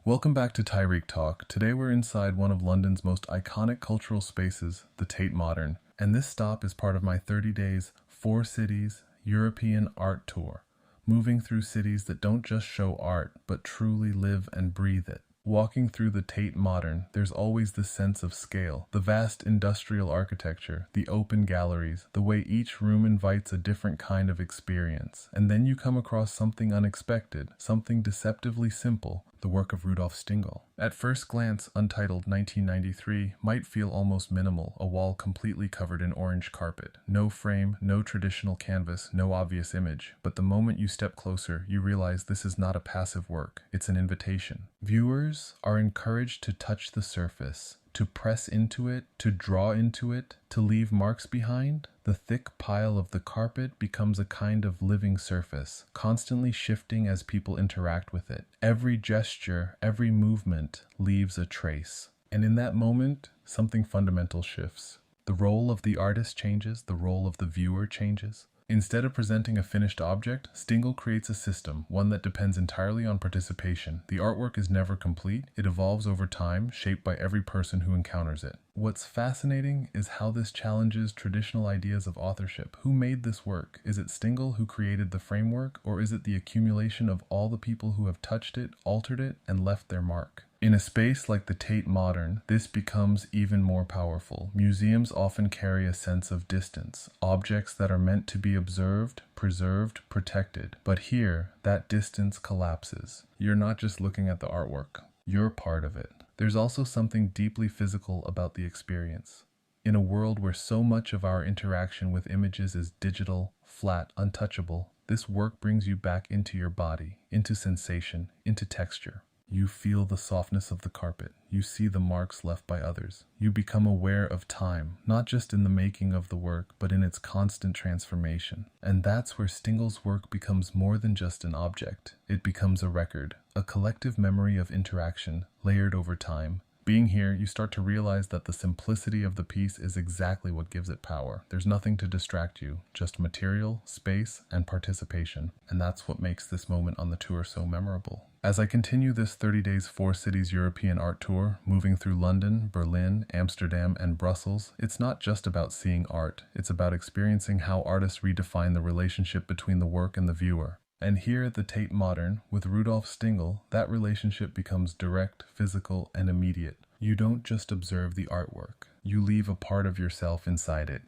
Welcome back to Tarik Talk. Today we're inside one of London's most iconic cultural spaces, the Tate Modern, and this stop is part of my 30 days, 4 cities, European art tour, moving through cities that don't just show art, but truly live and breathe it. Walking through the Tate Modern, there's always this sense of scale, the vast industrial architecture, the open galleries, the way each room invites a different kind of experience. And then you come across something unexpected, something deceptively simple, the work of Rudolf Stingel. At first glance, untitled 1993 might feel almost minimal, a wall completely covered in orange carpet. No frame, no traditional canvas, no obvious image. But the moment you step closer, you realize this is not a passive work, it's an invitation. Viewers are encouraged to touch the surface, to press into it, to draw into it, to leave marks behind. The thick pile of the carpet becomes a kind of living surface, constantly shifting as people interact with it. Every gesture, every movement leaves a trace. And in that moment, something fundamental shifts. The role of the artist changes, the role of the viewer changes. Instead of presenting a finished object, Stingel creates a system, one that depends entirely on participation. The artwork is never complete, it evolves over time, shaped by every person who encounters it. What's fascinating is how this challenges traditional ideas of authorship. Who made this work? Is it Stingel who created the framework, or is it the accumulation of all the people who have touched it, altered it, and left their mark? In a space like the Tate Modern, this becomes even more powerful. Museums often carry a sense of distance, objects that are meant to be observed, preserved, protected. But here, that distance collapses. You're not just looking at the artwork, you're part of it. There's also something deeply physical about the experience. In a world where so much of our interaction with images is digital, flat, untouchable, this work brings you back into your body, into sensation, into texture. You feel the softness of the carpet. You see the marks left by others. You become aware of time, not just in the making of the work, but in its constant transformation. And that's where Stingel's work becomes more than just an object. It becomes a record, a collective memory of interaction, layered over time. Being here, you start to realize that the simplicity of the piece is exactly what gives it power. There's nothing to distract you, just material, space, and participation. And that's what makes this moment on the tour so memorable. As I continue this 30 days 4 cities European art tour, moving through London, Berlin, Amsterdam, and Brussels, it's not just about seeing art. It's about experiencing how artists redefine the relationship between the work and the viewer. And here at the Tate Modern, with Rudolf Stingel, that relationship becomes direct, physical, and immediate. You don't just observe the artwork. You leave a part of yourself inside it.